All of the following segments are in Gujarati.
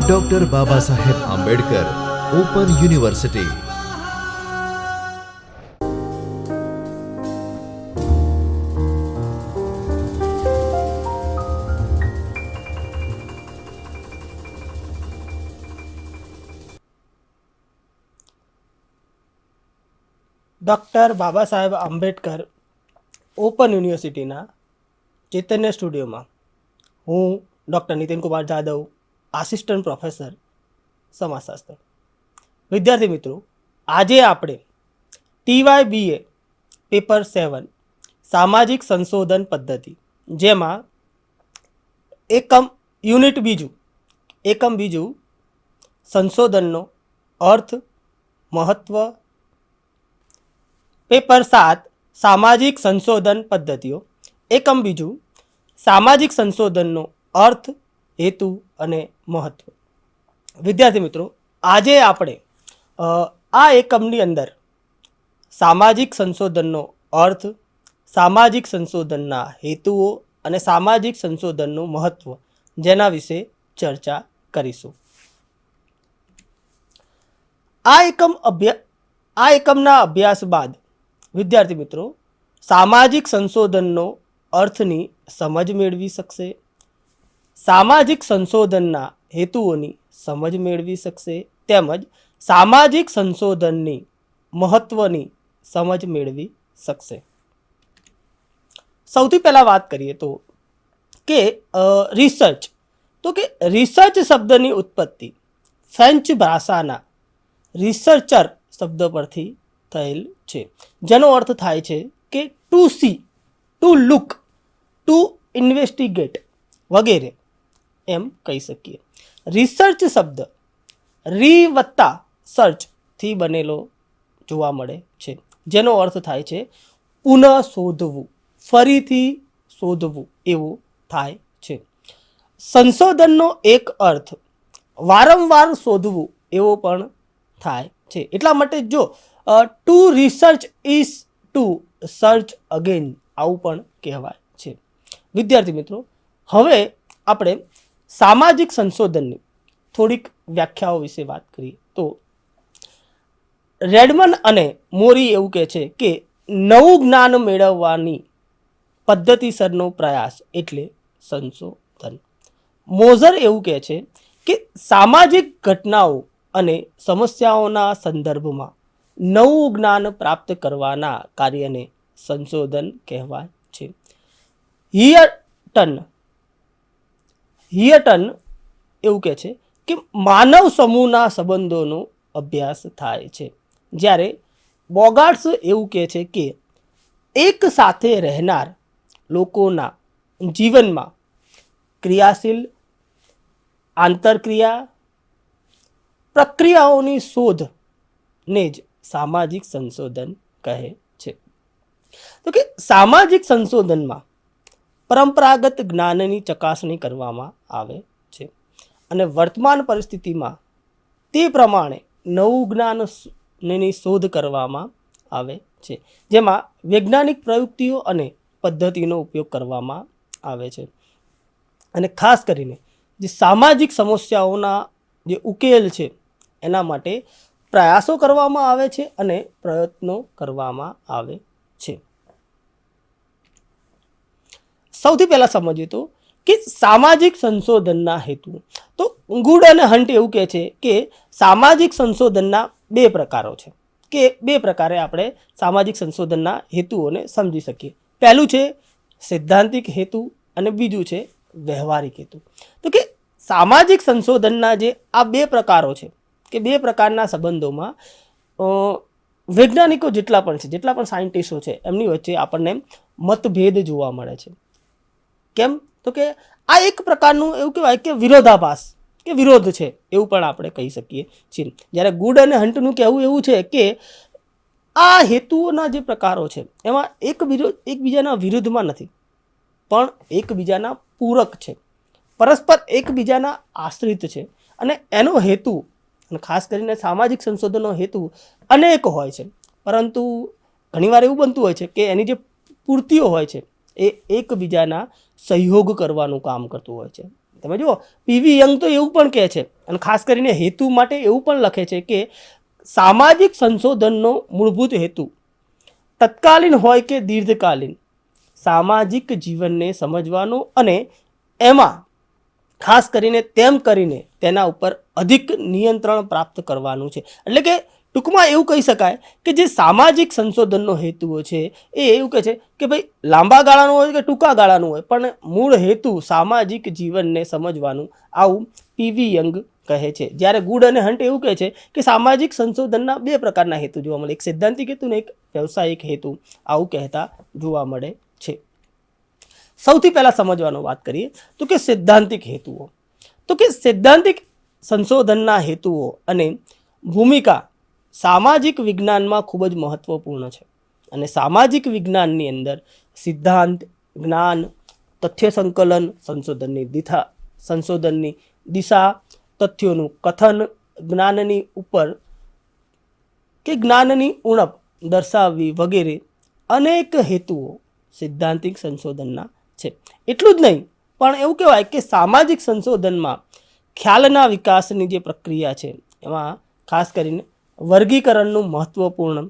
Doctor Baba Saheb Ambedkar open university. Doctor Baba Saheb Ambedkar open યુનિવર્સિટીના ચૈતન્ય સ્ટુડિયોમાં હું doctor Nitin Kumar Jadav, assistant professor સમાજશાસ્ત્ર। વિદ્યાર્થી મિત્રો, આજે આપણે TYBA પેપર 7 સામાજિક સંશોધન પદ્ધતિ, જેમાં એકમ બીજું સંશોધનનો અર્થ, મહત્વ, પેપર 7 સામાજિક સંશોધન પદ્ધતિઓ, એકમ બીજું સામાજિક સંશોધનનો અર્થ, હેતુ અને મહત્વ। વિદ્યાર્થી મિત્રો, આજે આપણે આ એકમની અંદર સામાજિક સંશોધનનો અર્થ, સામાજિક સંશોધનના હેતુઓ અને સામાજિક સંશોધનનું મહત્વ જેના વિશે ચર્ચા કરીશું। આ એકમના અભ્યાસ બાદ વિદ્યાર્થી મિત્રો સામાજિક સંશોધનનો અર્થની સમજ મેળવી શકશે, સામાજિક સંશોધનના હેતુઓની સમજ મેળવી શકશે, તેમજ સામાજિક સંશોધનની મહત્વની સમજ મેળવી શકશે। સૌથી પહેલાં વાત કરીએ તો કે રિસર્ચ, તો કે રિસર્ચ શબ્દની ઉત્પત્તિ ફ્રેન્ચ ભાષાના રિસર્ચર શબ્દ પરથી થયેલ છે, જેનો અર્થ થાય છે કે to see, to look, to investigate વગેરે એમ કહી શકીએ। રિસર્ચ શબ્દ રી વત્તા સર્ચથી બનેલો જોવા મળે છે, જેનો અર્થ થાય છે પુનઃ શોધવું, ફરીથી શોધવું એવું થાય છે। સંશોધનનો એક અર્થ વારંવાર શોધવું એવો પણ થાય છે, એટલા માટે જો to research is to search again આવું પણ કહેવાય છે। વિદ્યાર્થી મિત્રો, હવે આપણે સામાજિક સંશોધનની થોડીક વ્યાખ્યાઓ વિશે વાત કરીએ તો રેડમન અને મોરી એવું કહે છે કે નવું જ્ઞાન મેળવવાની પદ્ધતિસરનો પ્રયાસ એટલે સંશોધન। મોઝર એવું કહે છે કે સામાજિક ઘટનાઓ અને સમસ્યાઓના સંદર્ભમાં નવું જ્ઞાન પ્રાપ્ત કરવાના કાર્યને સંશોધન કહેવાય છે। હિયર્ટન એવું કહે છે કે માનવ સમૂહના સંબંધોનો અભ્યાસ થાય છે, જ્યારે બોગાર્ટ્સ એવું કહે છે કે એક સાથે રહેનાર લોકોના જીવનમાં ક્રિયાશીલ આંતરક્રિયા પ્રક્રિયાઓની શોધને જ સામાજિક સંશોધન કહે છે। તો કે સામાજિક સંશોધનમાં પરંપરાગત જ્ઞાનની ચકાસણી કરવામાં આવે છે અને વર્તમાન પરિસ્થિતિમાં તે પ્રમાણે નવું જ્ઞાનની શોધ કરવામાં આવે છે, જેમાં વૈજ્ઞાનિક પ્રયુક્તિઓ અને પદ્ધતિનો ઉપયોગ કરવામાં આવે છે અને ખાસ કરીને જે સામાજિક સમસ્યાઓના જે ઉકેલ છે એના માટે પ્રયાસો કરવામાં આવે છે અને પ્રયત્નો કરવામાં આવે છે। સૌથી પહેલાં સમજીએ તો કે સામાજિક સંશોધનના હેતુ, તો ગુડ અને હન્ટ એવું કહે છે કે સામાજિક સંશોધનના બે પ્રકારો છે, કે બે પ્રકારે આપણે સામાજિક સંશોધનના હેતુઓને સમજી શકીએ। પહેલું છે સૈદ્ધાંતિક હેતુ અને બીજું છે વ્યવહારિક હેતુ। તો કે સામાજિક સંશોધનના જે આ બે પ્રકારો છે કે બે પ્રકારના સંબંધોમાં વૈજ્ઞાનિકો જેટલા પણ સાયન્ટિસ્ટો છે એમની વચ્ચે આપણને મતભેદ જોવા મળે છે। કેમ? તો કે આ એક પ્રકારનું એવું કહેવાય કે વિરોધાભાસ કે વિરોધ છે એવું પણ આપણે કહી શકીએ છીએ। જ્યારે ગુડ અને હન્ટનું કહેવું એવું છે કે આ હેતુઓના જે પ્રકારો છે એમાં એકબીજાના વિરુદ્ધમાં નથી, પણ એકબીજાના પૂરક છે, પરસ્પર એકબીજાના આશ્રિત છે અને એનો હેતુ, અને ખાસ કરીને સામાજિક સંશોધનનો હેતુ અનેક હોય છે, પરંતુ ઘણીવાર એવું બનતું હોય છે કે એની જે પૂર્તિઓ હોય છે એ એકબીજાના સહયોગ કરવાનું કામ કરતું હોય છે। તમે જુઓ પીવી યંગ તો એવું પણ કહે છે અને ખાસ કરીને હેતુ માટે એવું પણ લખે છે કે સામાજિક સંશોધનનો મૂળભૂત હેતુ તત્કાલીન હોય કે દીર્ઘકાલીન સામાજિક જીવનને સમજવાનો અને એમાં ખાસ કરીને તેમ કરીને તેના ઉપર અધિક નિયંત્રણ પ્રાપ્ત કરવાનું છે. એટલે કે ટૂંકમાં એવું કહી શકાય કે જે સામાજિક સંશોધનનો હેતુઓ છે એ એવું કહે છે કે ભાઈ લાંબા ગાળાનું હોય કે ટૂંકા ગાળાનું હોય પણ મૂળ હેતુ સામાજિક જીવનને સમજવાનું, આવું પીવી યંગ કહે છે. જ્યારે ગુડ અને હન્ટ એવું કહે છે કે સામાજિક સંશોધનના બે પ્રકારના હેતુ જોવા મળે, એક સૈદ્ધાંતિક હેતુ અને એક વ્યવસાયિક હેતુ, આવું કહેતા જોવા મળે છે. સૌથી પહેલાં સમજવાનો વાત કરીએ તો કે સૈદ્ધાંતિક હેતુઓ. તો કે સૈદ્ધાંતિક સંશોધનના હેતુઓ અને ભૂમિકા સામાજિક વિજ્ઞાનમાં ખૂબ જ મહત્વપૂર્ણ છે. અને સામાજિક વિજ્ઞાનની અંદર સિદ્ધાંત, જ્ઞાન, તથ્ય સંકલન, સંશોધનની દિશા, તથ્યોનું કથન, જ્ઞાનની ઉપર કે જ્ઞાનની ઉણપ દર્શાવવી વગેરે અનેક હેતુઓ સૈદ્ધાંતિક સંશોધનના છે. એટલું જ નહીં પણ એવું કહેવાય કે સામાજિક સંશોધનમાં ખ્યાલના વિકાસની જે પ્રક્રિયા છે એમાં ખાસ કરીને વર્ગીકરણનું મહત્વપૂર્ણ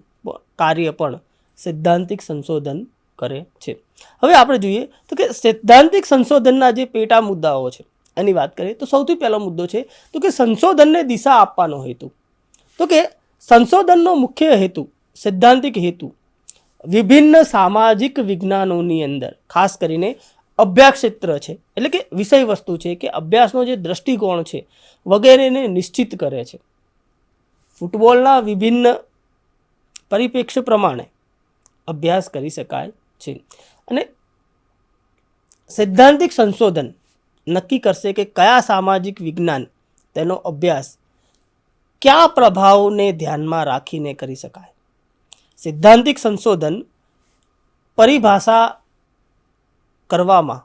કાર્ય પણ સૈદ્ધાંતિક સંશોધન કરે છે. હવે આપણે જોઈએ તો કે સૈદ્ધાંતિક સંશોધનના જે પેટા મુદ્દાઓ છે એની વાત કરીએ તો સૌથી પહેલો મુદ્દો છે તો કે સંશોધનને દિશા આપવાનો હેતુ. તો કે સંશોધનનો મુખ્ય હેતુ, સૈદ્ધાંતિક હેતુ વિભિન્ન સામાજિક વિજ્ઞાનોની અંદર ખાસ કરીને અભ્યાસ ક્ષેત્ર છે એટલે કે વિષય વસ્તુ છે કે અભ્યાસનો જે દ્રષ્ટિકોણ છે વગેરેને નિશ્ચિત કરે છે. ફૂટબોલના વિભિન્ન પરિપ્રેક્ષ્ય પ્રમાણે અભ્યાસ કરી શકાય છે. અને સૈદ્ધાંતિક સંશોધન નક્કી કરશે કે કયા સામાજિક વિજ્ઞાન તેનો અભ્યાસ કયા પ્રભાવને ધ્યાનમાં રાખીને કરી શકાય. સૈદ્ધાંતિક સંશોધન પરિભાષા કરવામાં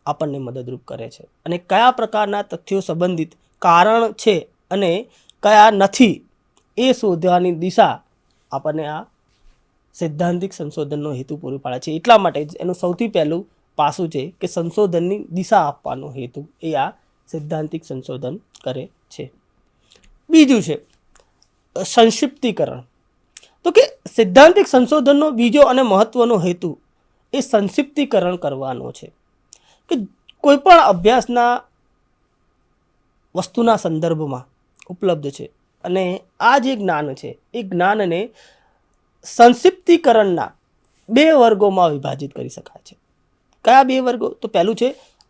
આપણને મદદરૂપ કરે છે અને કયા પ્રકારના તથ્યો સંબંધિત કારણ છે અને કયા નથી એ શોધવાની દિશા આપણને આ સૈદ્ધાંતિક સંશોધનનો હેતુ પૂરો પાડે છે. એટલા માટે જ એનું સૌથી પહેલું પાસું છે કે સંશોધનની દિશા આપવાનો હેતુ એ આ સૈદ્ધાંતિક સંશોધન કરે છે. બીજું છે સંક્ષિપ્તીકરણ. તો કે સૈદ્ધાંતિક સંશોધનનો બીજો અને મહત્વનો હેતુ એ સંક્ષિપ્તીકરણ કરવાનો છે કે કોઈ પણ અભ્યાસના વસ્તુના સંદર્ભમાં ઉપલબ્ધ છે અને આ જે જ્ઞાન છે એ જ્ઞાનને સંક્ષિપ્તીકરણના બે વર્ગોમાં વિભાજિત કરી શકાય છે. કયા બે વર્ગો? તો પહેલું છે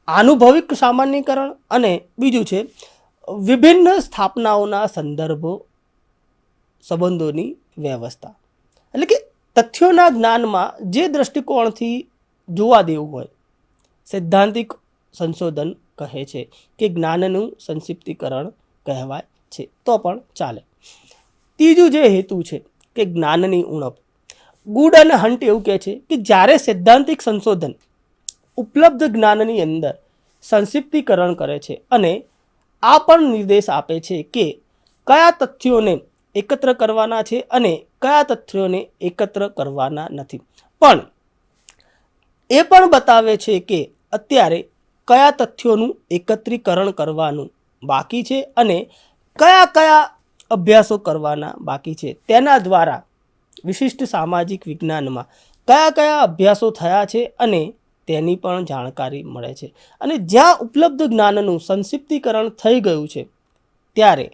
આનુભવિક સામાન્યકરણ અને બીજું છે વિભિન્ન સ્થાપનાઓના સંબંધોની વ્યવસ્થા. એટલે કે તથ્યોના જ્ઞાનમાં જે દ્રષ્ટિકોણથી જોવા દેવું હોય સૈદ્ધાંતિક સંશોધન કહે છે કે જ્ઞાનનું સંક્ષિપ્તીકરણ કહેવાય છે તો પણ ચાલે. ત્રીજું જે હેતુ છે કે જ્ઞાનની ઉણપ. ગુડ અને હન્ટ એવું કહે છે કે જ્યારે સૈદ્ધાંતિક સંશોધન ઉપલબ્ધ જ્ઞાનની અંદર સંક્ષિપ્તીકરણ કરે છે અને આ પણ નિર્દેશ આપે છે કે કયા તથ્યોને એકત્ર કરવાના છે અને કયા તથ્યોને એકત્ર કરવાના નથી. પણ એ પણ બતાવે છે કે અત્યારે કયા તથ્યોનું એકત્રીકરણ કરવાનું બાકી છે અને કયા કયા અભ્યાસો કરવાના બાકી છે. તેના દ્વારા વિશિષ્ટ સામાજિક વિજ્ઞાનમાં કયા કયા અભ્યાસો થયા છે અને તેની પણ જાણકારી મળે છે. અને જ્યાં ઉપલબ્ધ જ્ઞાનનું સંક્ષિપ્તીકરણ થઈ ગયું છે ત્યારે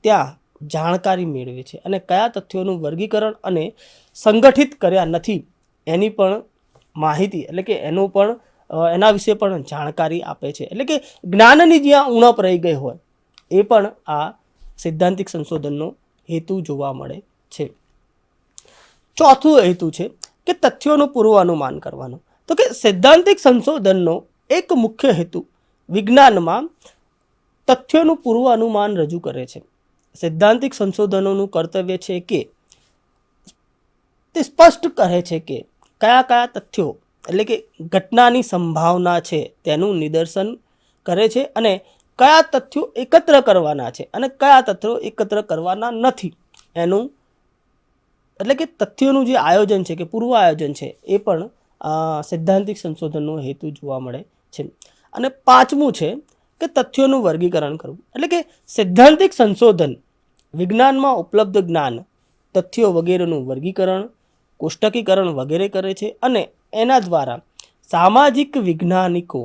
ત્યાં જાણકારી મેળવે છે અને કયા તથ્યોનું વર્ગીકરણ અને સંગઠિત કર્યા નથી એની પણ માહિતી એટલે કે એના વિશે પણ જાણકારી આપે છે. એટલે કે જ્ઞાનની જ્યાં ઉણપ રહી ગઈ હોય એ પણ આ સૈદ્ધાંતિક સંશોધનનો હેતુ જોવા મળે છે. ચોથું હેતુ છે કે તથ્યોનું પૂર્વાનુમાન કરવાનું. તો કે સૈદ્ધાંતિક સંશોધનનો એક મુખ્ય હેતુ વિજ્ઞાનમાં તથ્યોનું પૂર્વાનુમાન રજૂ કરે છે. સૈદ્ધાંતિક સંશોધનોનું કર્તવ્ય છે કે તે સ્પષ્ટ કહે છે કે કયા કયા તથ્યો એટલે કે ઘટનાની સંભાવના છે તેનું નિદર્શન કરે છે અને કયા તથ્યો એકત્ર કરવાના છે અને કયા તથ્યો એકત્ર કરવાના નથી એનું એટલે કે તથ્યોનું જે આયોજન છે કે પૂર્વ આયોજન છે એ પણ સૈદ્ધાંતિક સંશોધનનો હેતુ જોવા મળે છે. અને પાંચમું છે કે તથ્યોનું વર્ગીકરણ કરવું. એટલે કે સૈદ્ધાંતિક સંશોધન વિજ્ઞાનમાં ઉપલબ્ધ જ્ઞાન, તથ્યો વગેરેનું વર્ગીકરણ, કોષ્ટકીકરણ વગેરે કરે છે અને એના દ્વારા સામાજિક વૈજ્ઞાનિકો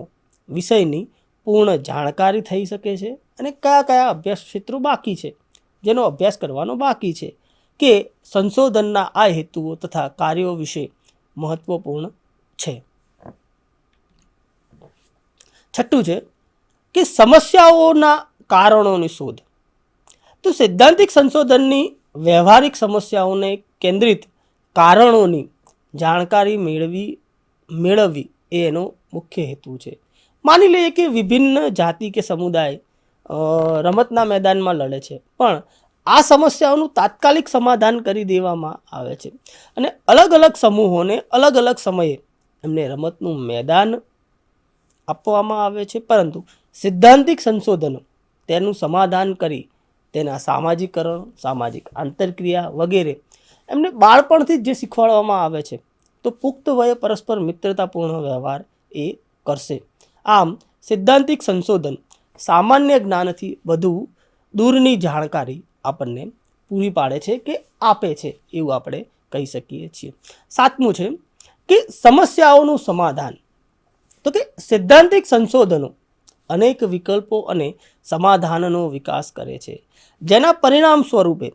વિષયની પૂર્ણ જાણકારી થઈ શકે છે અને કયા કયા અભ્યાસ ક્ષેત્રો બાકી છે, જેનો અભ્યાસ કરવાનો બાકી છે, કે સંશોધનના આ હેતુઓ તથા કાર્યો વિશે મહત્વપૂર્ણ છે. છઠ્ઠું છે કે સમસ્યાઓના કારણોની શોધ. તો સૈદ્ધાંતિક સંશોધનની વ્યવહારિક સમસ્યાઓને કેન્દ્રિત કારણોની જાણકારી મેળવવી એ એનો મુખ્ય હેતુ છે. માની લઈએ કે વિભિન્ન જાતિ કે સમુદાય રમતના મેદાનમાં લડે છે, પણ આ સમસ્યાઓનું તાત્કાલિક સમાધાન કરી દેવામાં આવે છે અને અલગ અલગ સમૂહોને અલગ અલગ સમયે એમને રમતનું મેદાન આપવામાં આવે છે, પરંતુ સૈદ્ધાંતિક સંશોધનો તેનું સમાધાન કરી તેના સામાજિકરણ, સામાજિક આંતરક્રિયા વગેરે એમને બાળપણથી જ જે શીખવાડવામાં આવે છે, તો પુખ્ત વયે પરસ્પર મિત્રતાપૂર્ણ વ્યવહાર એ કરશે. આમ સૈદ્ધાંતિક સંશોધન સામાન્ય જ્ઞાનથી વધુ દૂરની જાણકારી આપણને પૂરી પાડે છે કે આપે છે, એવું આપણે કહી શકીએ છીએ. સાતમું છે કે સમસ્યાઓનું સમાધાન. તો કે સૈદ્ધાંતિક સંશોધનો અનેક વિકલ્પો અને સમાધાનનો વિકાસ કરે છે, જેના પરિણામ સ્વરૂપે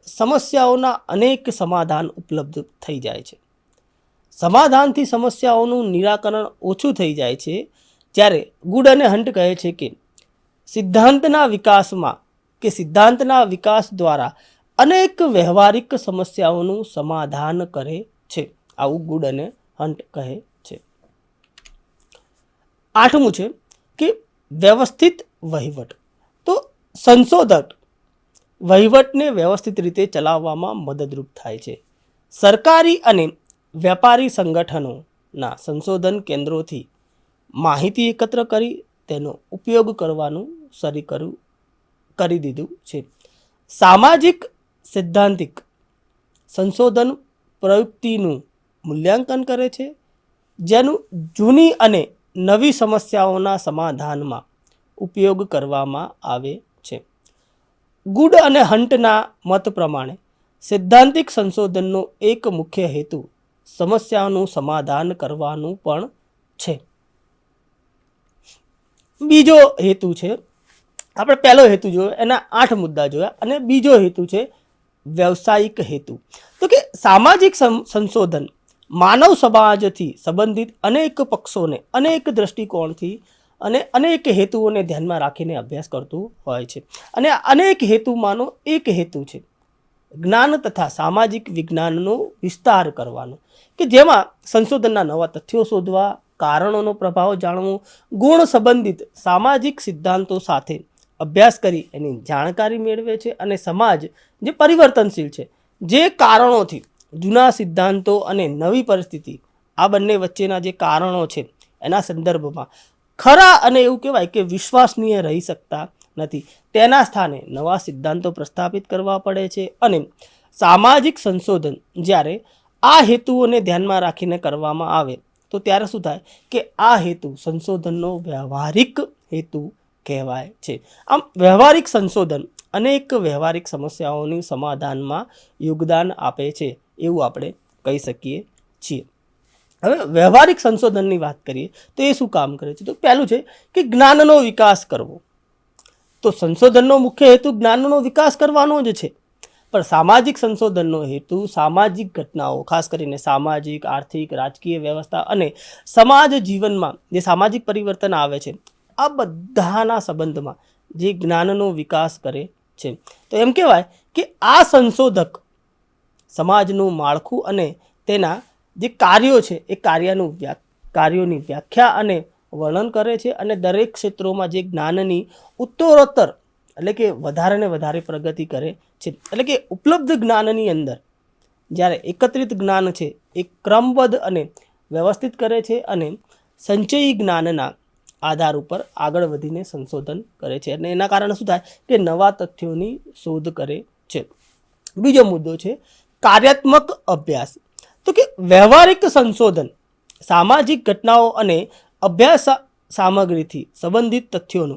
સમસ્યાઓના અનેક સમાધાન ઉપલબ્ધ થઈ જાય છે. સમાધાનથી સમસ્યાઓનું નિરાકરણ ઓછું થઈ જાય છે. જ્યારે ગુડ અને હન્ટ કહે છે કે સિદ્ધાંતના વિકાસ દ્વારા અનેક વ્યવહારિક સમસ્યાઓનું સમાધાન કરે છે. આવું ગુડ અને હન્ટ કહે છે. આઠમું છે કે વ્યવસ્થિત વહીવટ. તો સંશોધક વહીવટને વ્યવસ્થિત રીતે ચલાવવામાં મદદરૂપ થાય છે. સરકારી અને વેપારી સંગઠનોના સંશોધન કેન્દ્રોથી માહિતી એકત્ર કરી તેનો ઉપયોગ કરવાનું શરૂ કરી દીધું છે. સામાજિક સૈદ્ધાંતિક સંશોધન પ્રયુક્તિનું મૂલ્યાંકન કરે છે, જેનું જૂની અને નવી સમસ્યાઓના સમાધાનમાં ઉપયોગ કરવામાં આવે છે. ગુડ અને હન્ટના મત પ્રમાણે સૈદ્ધાંતિક સંશોધનનો એક મુખ્ય હેતુ સમસ્યાનું સમાધાન કરવાનું પણ છે. બીજો હેતુ છે, આપણે પહેલો હેતુ જોયો, એના 8 મુદ્દા જોયા, અને બીજો હેતુ છે વ્યવસાયિક હેતુ. તો કે સામાજિક સંશોધન માનવ સમાજથી સંબંધિત અનેક પક્ષોને અનેક દ્રષ્ટિકોણથી અને અનેક હેતુઓને ધ્યાનમાં રાખીને અભ્યાસ કરતું હોય છે. અને અનેક હેતુમાંનો એક હેતુ છે જ્ઞાન તથા સામાજિક વિજ્ઞાનનો વિસ્તાર કરવાનો, કે જેમાં સંશોધનના નવા તથ્યો શોધવા, કારણોનો પ્રભાવ જાણવો, ગુણ સંબંધિત સામાજિક સિદ્ધાંતો સાથે અભ્યાસ કરી એની જાણકારી મેળવે છે અને સમાજ જે પરિવર્તનશીલ છે, જે કારણોથી જૂના સિદ્ધાંતો અને નવી પરિસ્થિતિ આ બંને વચ્ચેના જે કારણો છે એના સંદર્ભમાં ખરા અને એવું કહેવાય કે વિશ્વસનીય રહી શકતા નથી, તેના સ્થાને નવા સિદ્ધાંતો પ્રસ્થાપિત કરવા પડે છે. અને સામાજિક સંશોધન જ્યારે આ હેતુઓને ધ્યાનમાં રાખીને કરવામાં આવે તો ત્યારે શું થાય કે આ હેતુ સંશોધનનો વ્યવહારિક હેતુ કહેવાય છે. આમ વ્યવહારિક સંશોધન અનેક વ્યવહારિક સમસ્યાઓની સમાધાનમાં યોગદાન આપે છે, એવું આપણે કહી શકીએ છીએ. હવે વ્યવહારિક સંશોધનની વાત કરીએ તો એ શું કામ કરે છે? તો પહેલું છે કે જ્ઞાનનો વિકાસ કરવો. તો સંશોધનનો મુખ્ય હેતુ જ્ઞાનનો વિકાસ કરવાનો જ છે, પણ સામાજિક સંશોધનનો હેતુ સામાજિક ઘટનાઓ, ખાસ કરીને સામાજિક, આર્થિક, રાજકીય વ્યવસ્થા અને સમાજ જીવનમાં જે સામાજિક પરિવર્તન આવે છે, આ બધાના સંબંધમાં જે જ્ઞાનનો વિકાસ કરે છે. તો એમ કહેવાય કે આ સંશોધક સમાજનું માળખું અને તેના જે કાર્યો છે એ કાર્યોની વ્યાખ્યા અને વર્ણન કરે છે, અને દરેક ક્ષેત્રોમાં જે જ્ઞાનની ઉત્તરોત્તર એટલે કે વધારે ને વધારે પ્રગતિ કરે છે. એટલે કે ઉપલબ્ધ જ્ઞાનની અંદર જ્યારે એકત્રિત જ્ઞાન છે એ ક્રમબદ્ધ અને વ્યવસ્થિત કરે છે અને સંચયી જ્ઞાનના આધાર ઉપર આગળ વધીને સંશોધન કરે છે, અને એના કારણે શું થાય કે નવા તથ્યોની શોધ કરે છે. બીજો મુદ્દો છે કાર્યાત્મક અભ્યાસ. તો કે વ્યવહારિક સંશોધન સામાજિક ઘટનાઓ અને સામગ્રીથી સંબંધિત તથ્યોનો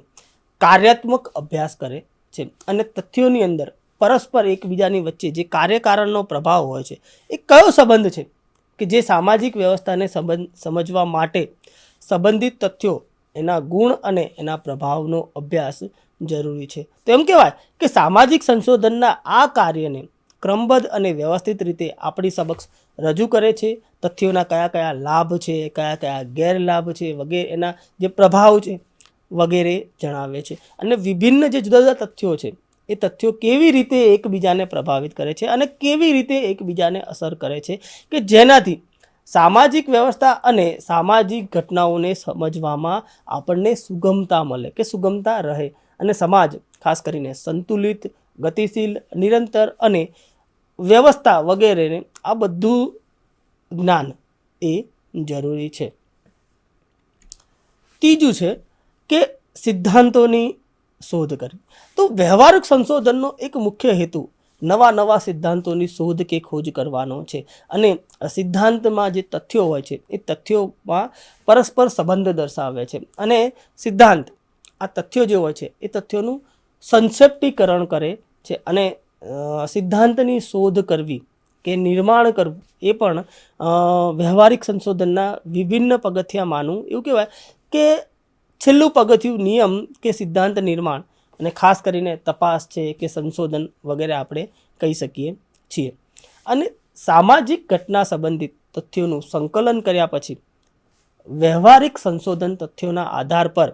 કાર્યાત્મક અભ્યાસ કરે છે અને તથ્યોની અંદર પરસ્પર એકબીજાની વચ્ચે જે કાર્યકારણનો પ્રભાવ હોય છે એ કયો સંબંધ છે કે જે સામાજિક વ્યવસ્થાને સમજવા માટે સંબંધિત તથ્યો, એના ગુણ અને એના પ્રભાવનો અભ્યાસ જરૂરી છે. તો એમ કહેવાય કે સામાજિક સંશોધનના આ કાર્યને ક્રમબદ્ધ અને વ્યવસ્થિત રીતે આપણી સમક્ષ રજૂ કરે છે. તથ્યોના કયા કયા લાભ છે, કયા કયા ગેરલાભ છે વગેરે, એના જે પ્રભાવ છે વગેરે જણાવે છે. અને વિભિન્ન જે જુદા જુદા તથ્યો છે એ તથ્યો કેવી રીતે એકબીજાને પ્રભાવિત કરે છે અને કેવી રીતે એકબીજાને અસર કરે છે કે જેનાથી સામાજિક વ્યવસ્થા અને સામાજિક ઘટનાઓને સમજવામાં આપણને સુગમતા મળે, કે સુગમતા રહે અને સમાજ ખાસ કરીને સંતુલિત, ગતિશીલ, નિરંતર અને વ્યવસ્થા વગેરેને આ બધું જ્ઞાન એ જરૂરી છે. ત્રીજું છે કે સિદ્ધાંતોની શોધ કરવી. તો વ્યવહારિક સંશોધનનો એક મુખ્ય હેતુ નવા નવા સિદ્ધાંતોની શોધ કે ખોજ કરવાનો છે. અને સિદ્ધાંતમાં જે તથ્યો હોય છે એ તથ્યોમાં પરસ્પર સંબંધ દર્શાવે છે. અને સિદ્ધાંત આ તથ્યો જે હોય છે એ તથ્યોનું સંક્ષિપ્તીકરણ કરે છે. અને સિદ્ધાંતની શોધ કરવી કે નિર્માણ કરવું એ પણ વ્યવહારિક સંશોધનના વિભિન્ન પગથિયામાંનું એવું કહેવાય કે છેલ્લું પગથિયું નિયમ કે સિદ્ધાંત નિર્માણ, અને ખાસ કરીને તપાસ છે કે સંશોધન વગેરે આપણે કહી શકીએ છીએ. અને સામાજિક ઘટના સંબંધિત તથ્યોનું સંકલન કર્યા પછી વ્યવહારિક સંશોધન તથ્યોના આધાર પર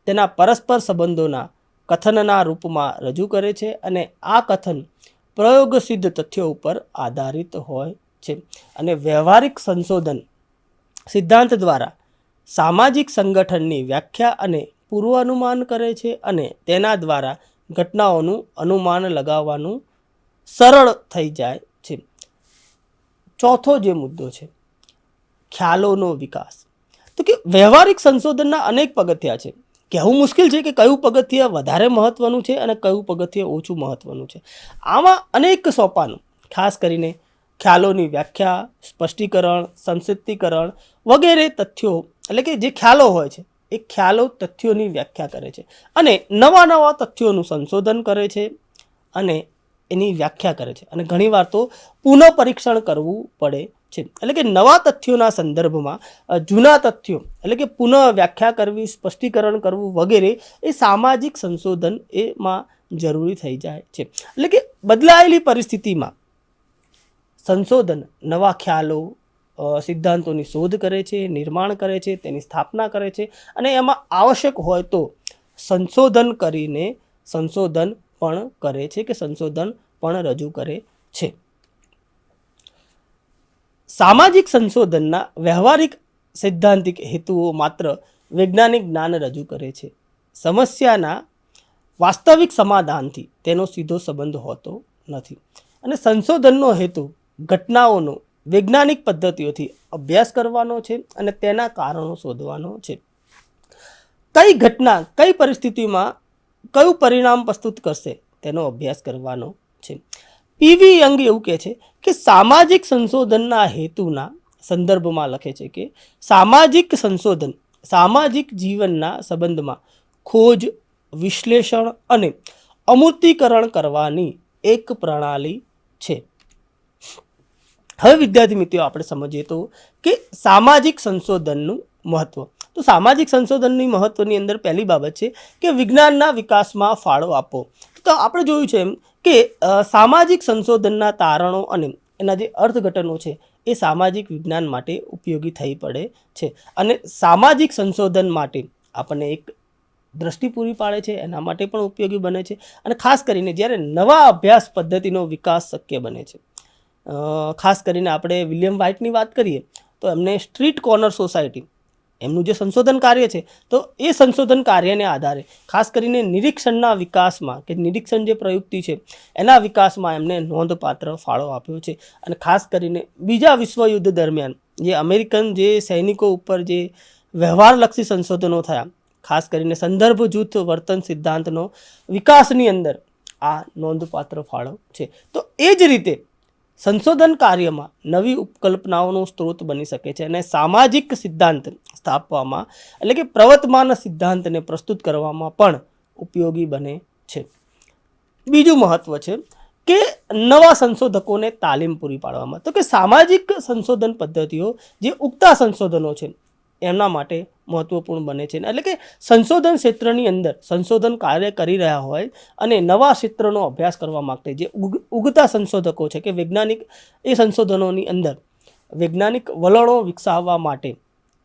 તેના પરસ્પર સંબંધોના કથનના રૂપમાં રજૂ કરે છે. અને આ કથન પ્રયોગસિદ્ધ તથ્યો ઉપર આધારિત હોય છે. અને વ્યવહારિક સંશોધન સિદ્ધાંત દ્વારા સામાજિક સંગઠનની વ્યાખ્યા અને પૂર્વાનુમાન કરે છે અને તેના દ્વારા ઘટનાઓનું અનુમાન લગાવવાનું સરળ થઈ જાય છે. ચોથો જે મુદ્દો છે ખ્યાલોનો વિકાસ. તો કે વ્યવહારિક સંશોધનના અનેક પગથિયા છે. કહેવું મુશ્કેલ છે કે કયું પગથિયા વધારે મહત્વનું છે અને કયું પગથિયા ઓછું મહત્વનું છે. આમાં અનેક સોપાનો, ખાસ કરીને ખ્યાલોની વ્યાખ્યા, સ્પષ્ટીકરણ, સંક્ષિપ્તીકરણ વગેરે તથ્યો, એટલે કે જે ખ્યાલો હોય છે એ ખ્યાલો તથ્યોની વ્યાખ્યા કરે છે અને નવા નવા તથ્યોનું સંશોધન કરે છે અને એની વ્યાખ્યા કરે છે. અને ઘણીવાર તો પુનઃ પરીક્ષણ કરવું પડે છે. એટલે કે નવા તથ્યોના સંદર્ભમાં જૂના તથ્યો, એટલે કે પુનઃ વ્યાખ્યા કરવી, સ્પષ્ટીકરણ કરવું વગેરે એ સામાજિક સંશોધન એમાં જરૂરી થઈ જાય છે. એટલે કે બદલાયેલી પરિસ્થિતિમાં સંશોધન નવા ખ્યાલો, સિદ્ધાંતોની શોધ કરે છે, નિર્માણ કરે છે, તેની સ્થાપના કરે છે અને એમાં આવશ્યક હોય તો સંશોધન કરીને સંશોધન પણ કરે છે કે સંશોધન પણ રજૂ કરે છે. સામાજિક સંશોધનના વ્યવહારિક સૈદ્ધાંતિક હેતુઓ માત્ર વૈજ્ઞાનિક જ્ઞાન રજૂ કરે છે. સમસ્યાના વાસ્તવિક સમાધાનથી તેનો સીધો સંબંધ હોતો નથી. અને સંશોધનનો હેતુ ઘટનાઓનો વૈજ્ઞાનિક પદ્ધતિઓથી અભ્યાસ કરવાનો છે અને તેના કારણો શોધવાનો છે. કઈ ઘટના કઈ પરિસ્થિતિમાં કયું પરિણામ પ્રસ્તુત કરશે તેનો અભ્યાસ કરવાનો છે. પીવી યંગ એવું કહે છે કે સામાજિક સંશોધનના હેતુના સંદર્ભમાં લખે છે કે સામાજિક સંશોધન સામાજિક જીવનના સંબંધમાં ખોજ, વિશ્લેષણ અને અમૂર્તીકરણ કરવાની એક પ્રણાલી છે. હવે વિદ્યાર્થી મિત્રો આપણે સમજીએ તો કે સામાજિક સંશોધનનું મહત્વ. તો સામાજિક સંશોધનની મહત્વની અંદર પહેલી બાબત છે કે વિજ્ઞાનના વિકાસમાં ફાળો આપવો. તો આપણે જોયું છે એમ કે સામાજિક સંશોધનના તારણો અને એના જે અર્થઘટનો છે એ સામાજિક વિજ્ઞાન માટે ઉપયોગી થઈ પડે છે અને સામાજિક સંશોધન માટે આપણને એક દ્રષ્ટિ પૂરી પાડે છે, એના માટે પણ ઉપયોગી બને છે. અને ખાસ કરીને જ્યારે નવા અભ્યાસ પદ્ધતિનો વિકાસ શક્ય બને છે, ખાસ કરીને આપણે વિલિયમ વ્હાઇટની વાત કરીએ તો એમને સ્ટ્રીટ કોર્નર સોસાયટી એમનું જે સંશોધન કાર્ય છે તો એ સંશોધન કાર્યને આધારે ખાસ કરીને નિરીક્ષણના વિકાસમાં કે નિરીક્ષણ જે પ્રયુક્તિ છે એના વિકાસમાં એમને નોંધપાત્ર ફાળો આપ્યો છે. અને ખાસ કરીને બીજા વિશ્વયુદ્ધ દરમિયાન જે અમેરિકન જે સૈનિકો ઉપર જે વ્યવહારલક્ષી સંશોધનો થયા, ખાસ કરીને સંદર્ભ જૂથ વર્તન સિદ્ધાંતનો વિકાસની અંદર આ નોંધપાત્ર ફાળો છે. તો એ જ રીતે સંશોધન કાર્યમાં નવી ઉપકલ્પનાઓનો સ્ત્રોત બની શકે છે અને સામાજિક સિદ્ધાંત સ્થાપવામાં એટલે કે પ્રવર્તમાન સિદ્ધાંતને પ્રસ્તુત કરવામાં પણ ઉપયોગી બને છે. બીજું મહત્વ છે કે નવા સંશોધકોને તાલીમ પૂરી પાડવામાં. તો કે સામાજિક સંશોધન પદ્ધતિઓ જે ઉગતા સંશોધનો છે એમના માટે મહત્વપૂર્ણ બને છે. એટલે કે સંશોધન ક્ષેત્રની અંદર સંશોધન કાર્ય કરી રહ્યા હોય અને નવા ક્ષેત્રનો અભ્યાસ કરવા માટે જે ઉગતા સંશોધકો છે કે વૈજ્ઞાનિક, એ સંશોધનોની અંદર વૈજ્ઞાનિક વલણો વિકસાવવા માટે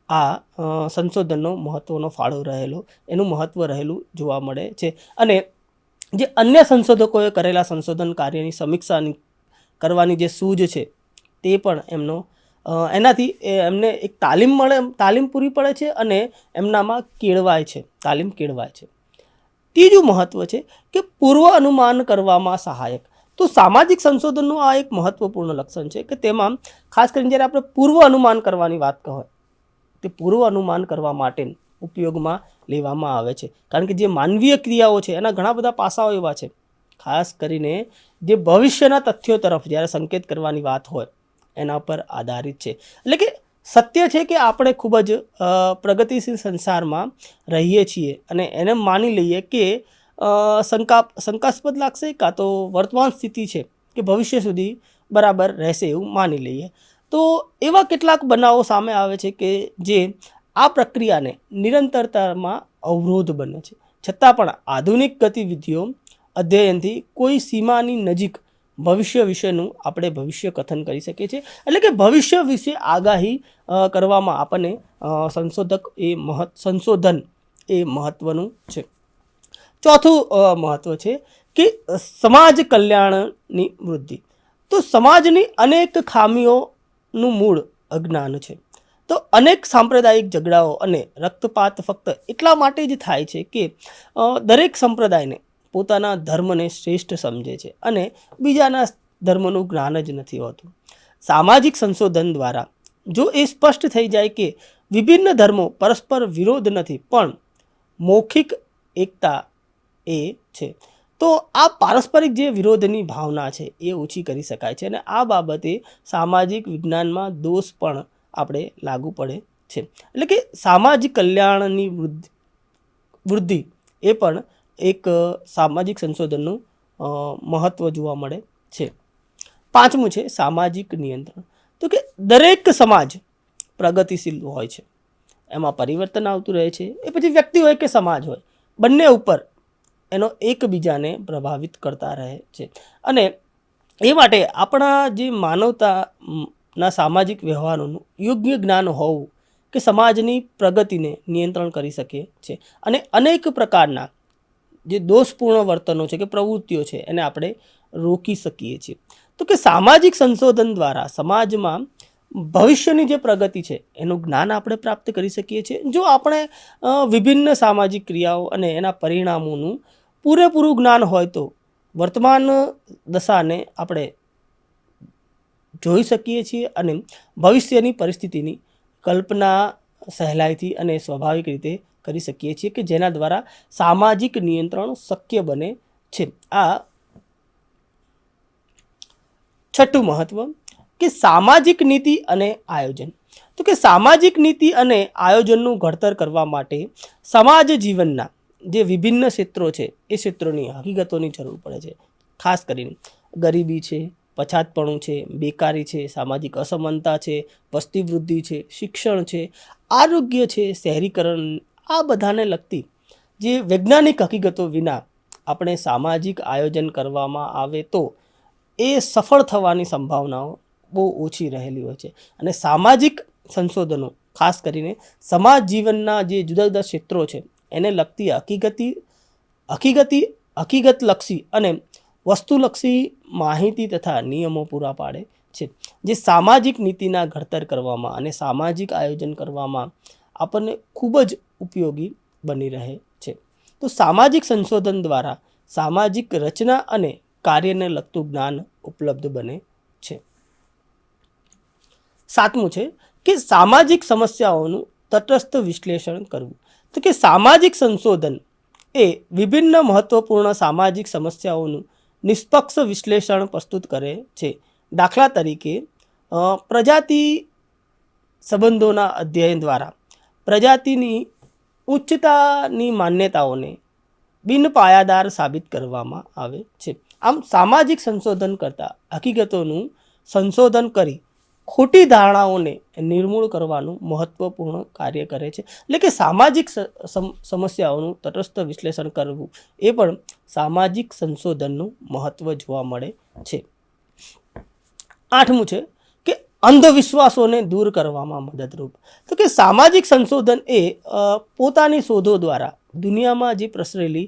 આ સંશોધનનો મહત્વનો ફાળો રહેલો, એનું મહત્વ રહેલું જોવા મળે છે. અને જે અન્ય સંશોધકોએ કરેલા સંશોધન કાર્યની સમીક્ષા કરવાની જે સૂઝ છે તે પણ એમનો એનાથી એમને એક તાલીમ પૂરી પડે છે અને એમનામાં તાલીમ કેળવાય છે. ત્રીજું મહત્વ છે કે પૂર્વ અનુમાન કરવામાં સહાયક. તો સામાજિક સંશોધનનું આ એક મહત્વપૂર્ણ લક્ષણ છે કે તેમાં ખાસ કરીને જ્યારે આપણે પૂર્વ અનુમાન કરવાની વાત હોય તે પૂર્વ અનુમાન કરવા માટે ઉપયોગમાં લેવામાં આવે છે. કારણ કે જે માનવીય ક્રિયાઓ છે એના ઘણા બધા પાસાઓ એવા છે, ખાસ કરીને જે ભવિષ્યના તથ્યો તરફ જ્યારે સંકેત કરવાની વાત હોય એના પર આધારિત છે. એટલે કે સત્ય છે કે આપણે ખૂબ જ પ્રગતિશીલ સંસારમાં રહીએ છીએ અને એને માની લઈએ કે શંકાસ્પદ લાગશે કાં તો વર્તમાન સ્થિતિ છે કે ભવિષ્ય સુધી બરાબર રહેશે એવું માની લઈએ. તો એવા કેટલાક બનાવો સામે આવે છે કે જે આ પ્રક્રિયાને નિરંતરતામાં અવરોધ બને છે. છતાં પણ આધુનિક ગતિવિધિઓ અધ્યયનથી કોઈ સીમાની નજીક ભવિષ્ય વિશેનું આપણે ભવિષ્ય કથન કરી શકીએ છીએ. એટલે કે ભવિષ્ય વિશે આગાહી કરવામાં આપણને સંશોધન એ મહત્વનું છે. ચોથું મહત્વ છે કે સમાજ કલ્યાણની વૃદ્ધિ. તો સમાજની અનેક ખામીઓનું મૂળ અજ્ઞાન છે. તો અનેક સાંપ્રદાયિક ઝઘડાઓ અને રક્તપાત ફક્ત એટલા માટે જ થાય છે કે દરેક સંપ્રદાયને પોતાના ધર્મને શ્રેષ્ઠ સમજે છે અને બીજાના ધર્મનું જ્ઞાન જ નથી હોતું. સામાજિક સંશોધન દ્વારા જો એ સ્પષ્ટ થઈ જાય કે વિભિન્ન ધર્મો પરસ્પર વિરોધ નથી પણ મૌખિક એકતા એ છે, તો આ પારસ્પરિક જે વિરોધની ભાવના છે એ ઓછી કરી શકાય છે અને આ બાબતે સામાજિક વિજ્ઞાનમાં દોષ પણ આપણે લાગુ પડે છે. એટલે કે સામાજિક કલ્યાણની વૃદ્ધિ એ પણ એક સામાજિક સંશોધનનું મહત્ત્વ જોવા મળે છે. પાંચમું છે સામાજિક નિયંત્રણ. તો કે દરેક સમાજ પ્રગતિશીલ હોય છે, એમાં પરિવર્તન આવતું રહે છે. એ પછી વ્યક્તિ હોય કે સમાજ હોય, બંને ઉપર એનો એકબીજાને પ્રભાવિત કરતા રહે છે. અને એ માટે આપણા જે માનવતાના સામાજિક વ્યવહારોનું યોગ્ય જ્ઞાન હોવું કે સમાજની પ્રગતિને નિયંત્રણ કરી શકે છે અને અનેક પ્રકારના જે દોષપૂર્ણ વર્તનો છે કે પ્રવૃત્તિઓ છે એને આપણે રોકી શકીએ છીએ. તો કે સામાજિક સંશોધન દ્વારા સમાજમાં ભવિષ્યની જે પ્રગતિ છે એનું જ્ઞાન આપણે પ્રાપ્ત કરી શકીએ છીએ. જો આપણે વિભિન્ન સામાજિક ક્રિયાઓ અને એના પરિણામોનું પૂરેપૂરું જ્ઞાન હોય તો વર્તમાન દશાને આપણે જોઈ શકીએ છીએ અને ભવિષ્યની પરિસ્થિતિની કલ્પના સહેલાઈથી અને સ્વાભાવિક રીતે કરી શકીએ છીએ કે જેના દ્વારા સામાજિક નિયંત્રણ શક્ય બને છે. આ છઠ્ઠું મહત્વ કે સામાજિક નીતિ અને આયોજન. તો કે સામાજિક નીતિ અને આયોજનનું ઘડતર કરવા માટે સમાજ જીવનના જે વિભિન્ન ક્ષેત્રો છે એ ક્ષેત્રોની હકીકતોની જરૂર પડે છે. ખાસ કરીને ગરીબી છે, પછાતપણું છે, બેકારી છે, સામાજિક અસમાનતા છે, વસ્તી વૃદ્ધિ છે, શિક્ષણ છે, આરોગ્ય છે, શહેરીકરણ, આ બધાને લગતી જે વૈજ્ઞાનિક હકીકતો વિના આપણે સામાજિક આયોજન કરવામાં આવે તો એ સફળ થવાની સંભાવનાઓ બહુ ઓછી રહેલી હોય છે. અને સામાજિક સંશોધનો ખાસ કરીને સમાજ જીવનના જે જુદા જુદા ક્ષેત્રો છે એને લગતી હકીકતલક્ષી અને વસ્તુલક્ષી માહિતી તથા નિયમો પૂરા પાડે છે, જે સામાજિક નીતિના ઘડતર કરવામાં અને સામાજિક આયોજન કરવામાં આપણને ખૂબ જ ઉપયોગી બની રહે છે. તો સામાજિક સંશોધન દ્વારા સામાજિક રચના અને કાર્યને લગતું જ્ઞાન ઉપલબ્ધ બને છે. સાતમું છે કે સામાજિક સમસ્યાઓનું તટસ્થ વિશ્લેષણ કરવું. તો કે સામાજિક સંશોધન એ વિભિન્ન મહત્વપૂર્ણ સામાજિક સમસ્યાઓનું નિષ્પક્ષ વિશ્લેષણ પ્રસ્તુત કરે છે, દાખલા તરીકે પ્રજાતિ સંબંધોના અધ્યયન દ્વારા પ્રજાતિની ઉચ્ચતાની માન્યતાઓને બિનપાયાદાર સાબિત કરવામાં આવે છે. આમ સામાજિક સંશોધન કરતાં હકીકતોનું સંશોધન કરી ખોટી ધારણાઓને નિર્મૂળ કરવાનું મહત્વપૂર્ણ કાર્ય કરે છે. એટલે કે સામાજિક સમસ્યાઓનું તટસ્થ વિશ્લેષણ કરવું એ પણ સામાજિક સંશોધનનું મહત્વ જોવા મળે છે. 8મું છે કે અંધવિશ્વાસોને દૂર કરવામાં મદદરૂપ. તો કે સામાજિક સંશોધન એ પોતાની શોધો દ્વારા દુનિયામાં જે પ્રસરેલી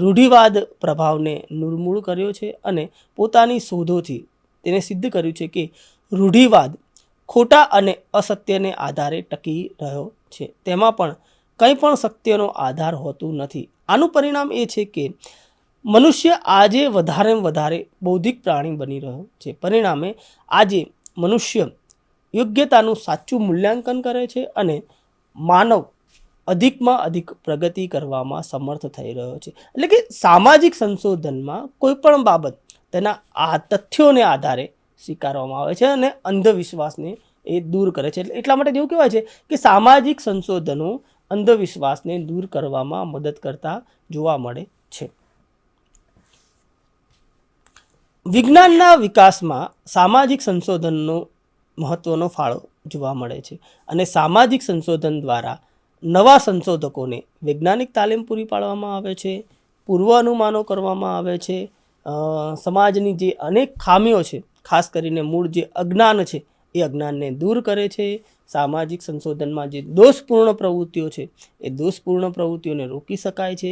રૂઢિવાદ પ્રભાવને નિર્મૂળ કર્યો છે અને પોતાની શોધોથી તેને સિદ્ધ કર્યું છે કે રૂઢિવાદ ખોટા અને અસત્યને આધારે ટકી રહ્યો છે. તેમાં પણ કંઈ પણ સત્યનો આધાર હોતું નથી. આનું પરિણામ એ છે કે મનુષ્ય આજે વધારે બૌદ્ધિક પ્રાણી બની રહ્યો છે. પરિણામે આજે મનુષ્ય યોગ્યતાનું સાચું મૂલ્યાંકન કરે છે અને માનવ અધિકમાં અધિક પ્રગતિ કરવામાં સમર્થ થઈ રહ્યો છે. એટલે કે સામાજિક સંશોધનમાં કોઈ પણ બાબત તેના આ તથ્યોને આધારે સ્વીકારવામાં આવે છે અને અંધવિશ્વાસને એ દૂર કરે છે. એટલા માટે એવું કહેવાય છે કે સામાજિક સંશોધનો અંધવિશ્વાસને દૂર કરવામાં મદદ કરતા જોવા મળે છે. વિજ્ઞાનના વિકાસમાં સામાજિક સંશોધનનો મહત્વનો ફાળો જોવા મળે છે અને સામાજિક સંશોધન દ્વારા નવા સંશોધકોને વૈજ્ઞાનિક તાલીમ પૂરી પાડવામાં આવે છે, પૂર્વ અનુમાનો કરવામાં આવે છે, સમાજની જે અનેક ખામીઓ છે, ખાસ કરીને મૂળ જે અજ્ઞાન છે એ અજ્ઞાનને દૂર કરે છે. સામાજિક સંશોધનમાં જે દોષપૂર્ણ પ્રવૃત્તિઓ છે એ દોષપૂર્ણ પ્રવૃત્તિઓને રોકી શકાય છે.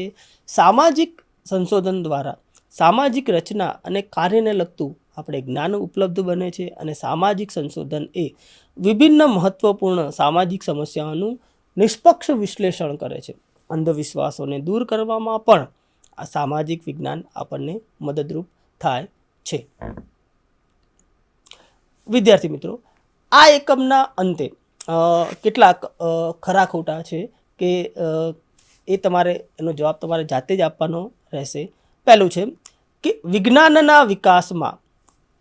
સામાજિક સંશોધન દ્વારા સામાજિક રચના અને કાર્યને લગતું આપણે જ્ઞાન ઉપલબ્ધ બને છે અને સામાજિક સંશોધન એ વિભિન્ન મહત્વપૂર્ણ સામાજિક સમસ્યાઓનું નિષ્પક્ષ વિશ્લેષણ કરે છે. અંધવિશ્વાસોને દૂર કરવામાં પણ આ સામાજિક વિજ્ઞાન આપણને મદદરૂપ થાય છે. વિદ્યાર્થી મિત્રો, આ એકમના અંતે કેટલાક ખરા ખોટા છે કે એ તમારે એનો જવાબ તમારે જાતે જ આપવાનો રહેશે. પહેલું છે કે વિજ્ઞાનના વિકાસમાં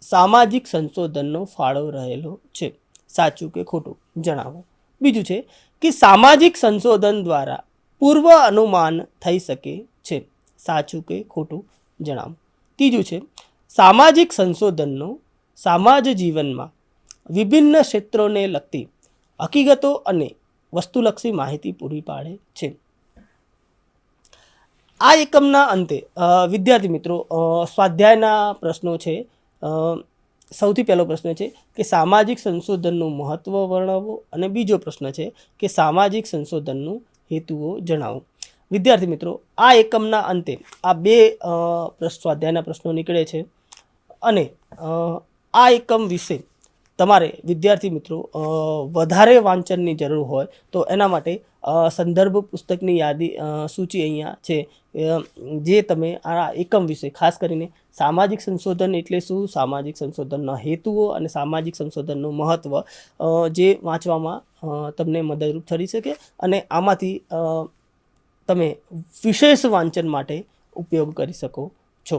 સામાજિક સંશોધનનો ફાળો રહેલો છે. સાચું કે ખોટું જણાવો. બીજું છે કે સામાજિક સંશોધન દ્વારા પૂર્વ અનુમાન થઈ શકે છે. સાચું કે ખોટું જણાવો. ત્રીજું છે સામાજિક સંશોધનનો સમાજ જીવનમાં વિભિન્ન ક્ષેત્રોને લગતી હકીકતો અને વસ્તુલક્ષી માહિતી પૂરી પાડે છે. આ એકમના અંતે વિદ્યાર્થી મિત્રો સ્વાધ્યાયના પ્રશ્નો છે. સૌથી પહેલો પ્રશ્ન છે કે સામાજિક સંશોધનનું મહત્ત્વ વર્ણવો અને બીજો પ્રશ્ન છે કે સામાજિક સંશોધનનું હેતુઓ જણાવો. વિદ્યાર્થી મિત્રો, આ એકમના અંતે આ બે સ્વાધ્યાયના પ્રશ્નો નીકળે છે અને આ એકમ વિશે તમારે વિદ્યાર્થી મિત્રો વધારે વાંચનની જરૂર હોય તો એના માટે સંદર્ભ પુસ્તકની યાદી સૂચિ અહીંયા છે, જે તમે આ એકમ વિશે ખાસ કરીને સામાજિક સંશોધન એટલે શું, સામાજિક સંશોધનના હેતુઓ અને સામાજિક સંશોધનનું મહત્ત્વ જે વાંચવામાં તમને મદદરૂપ થઈ શકે અને આમાંથી તમે વિશેષ વાંચન માટે ઉપયોગ કરી શકો છો.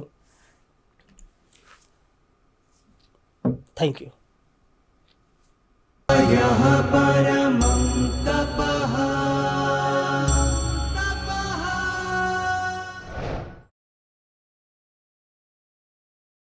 Thank you.